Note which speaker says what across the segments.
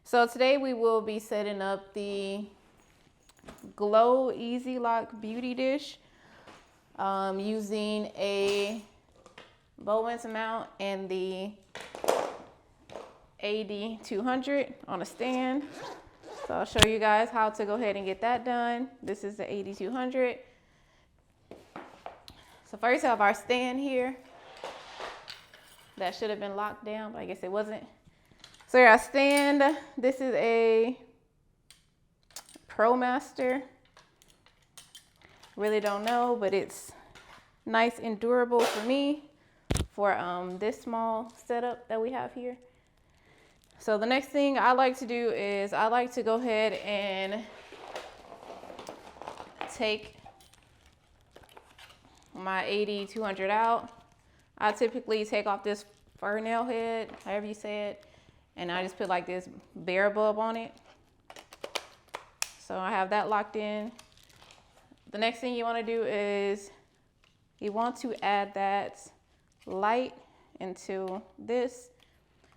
Speaker 1: So today we will be setting up the Glow Easy Lock Beauty Dish using a Bowens mount and the AD200 on a stand. So I'll show you guys how to go ahead and get that done. This is the AD200. So first I have our stand here. That should have been locked down, but I guess it wasn't. So our stand, this is a ProMaster. Really don't know, but it's nice and durable for me for this small setup that we have here. So the next thing I like to do is I like to go ahead and take my AD200 out. I typically take off this fur nail head, however you say it, and I just put like this bear bulb on it. So I have that locked in. The next thing you want to do is you want to add that light into this.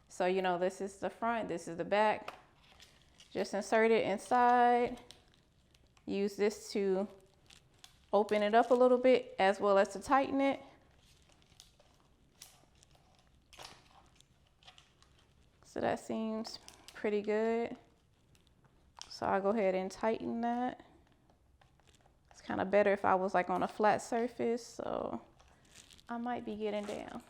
Speaker 1: So you know this is the front, this is the back. Just insert it inside. Use this to open it up a little bit as well as to tighten it. So that seems pretty good. So I'll go ahead and tighten that. It's kind of better if I was like on a flat surface, so I might be getting down.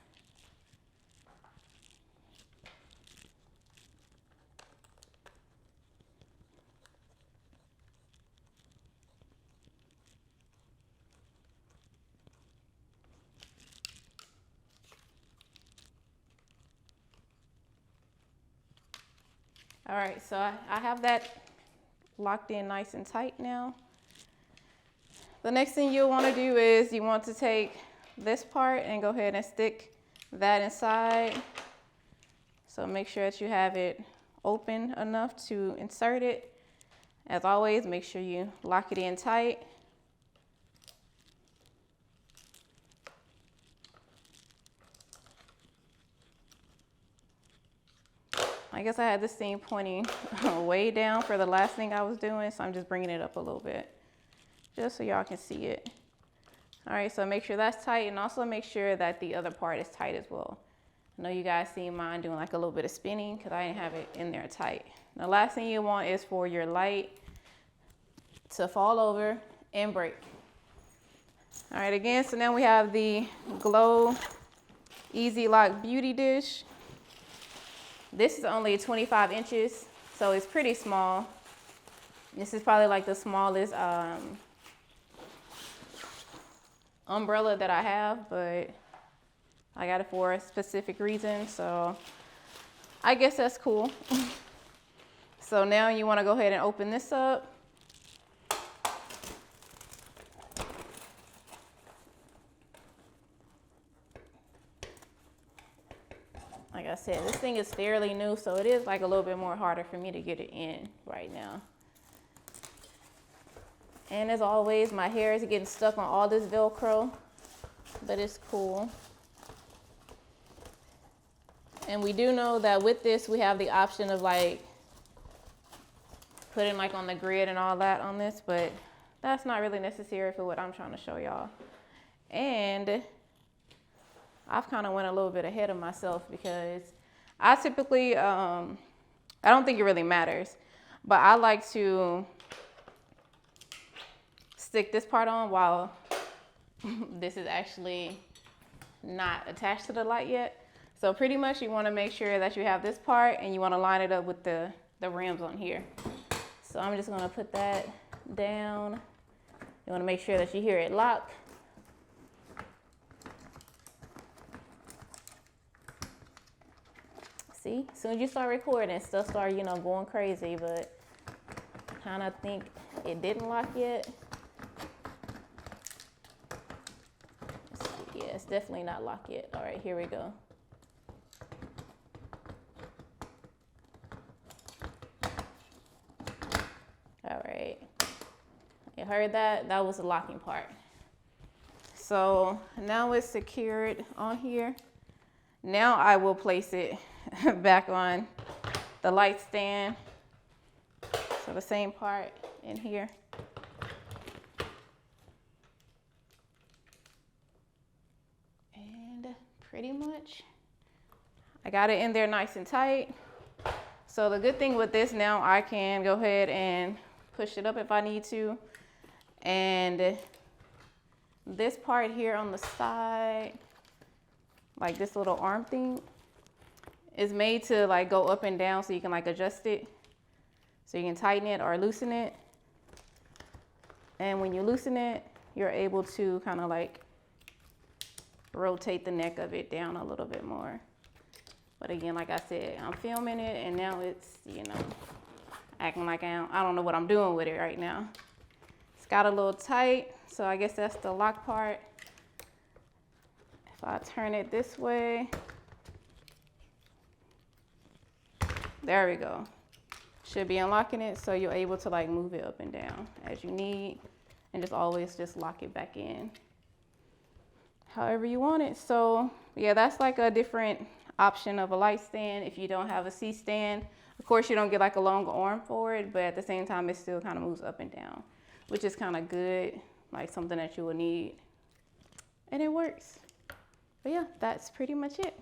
Speaker 1: All right, so I have that locked in nice and tight now. The next thing you'll want to do is you want to take this part and go ahead and stick that inside. So make sure that you have it open enough to insert it. As always, make sure you lock it in tight. I guess I had this thing pointing way down for the last thing I was doing, so I'm just bringing it up a little bit, just so y'all can see it. All right, so make sure that's tight, and also make sure that the other part is tight as well. I know you guys see mine doing like a little bit of spinning because I didn't have it in there tight. The last thing you want is for your light to fall over and break. All right, again, so now we have the Glow Easy Lock Beauty Dish. This is only 25 inches, so it's pretty small. This is probably like the smallest umbrella that I have, but I got it for a specific reason, so I guess that's cool. So now you want to go ahead and open this up. Like I said, this thing is fairly new, so it is like a little bit more harder for me to get it in right now. And as always, my hair is getting stuck on all this Velcro, but it's cool. And we do know that with this, we have the option of like putting like on the grid and all that on this, but that's not really necessary for what I'm trying to show y'all. And I've kind of went a little bit ahead of myself because I typically, I don't think it really matters, but I like to stick this part on while this is actually not attached to the light yet. So pretty much you want to make sure that you have this part and you want to line it up with the rims on here. So I'm just going to put that down. You want to make sure that you hear it lock. See, as soon as you start recording, stuff start, you know, going crazy, but kind of think it didn't lock yet. Yeah, it's definitely not locked yet. All right, here we go. All right, you heard that? That was the locking part. So now it's secured on here. Now I will place it back on the light stand. So the same part in here. And pretty much I got it in there nice and tight. So the good thing with this now, I can go ahead and push it up if I need to. And this part here on the side, like this little arm thing, is made to like go up and down so you can like adjust it. So you can tighten it or loosen it. And when you loosen it, you're able to kind of like rotate the neck of it down a little bit more. But again, like I said, I'm filming it and now it's, you know, acting like I don't know what I'm doing with it right now. It's got a little tight, so I guess that's the lock part. If I turn it this way, there we go. Should be unlocking it, so you're able to like move it up and down as you need, and just always just lock it back in however you want it. So yeah, that's like a different option of a light stand if you don't have a C-stand. Of course, you don't get like a long arm for it, but at the same time, it still kind of moves up and down, which is kind of good, like something that you will need, and it works. But yeah, that's pretty much it.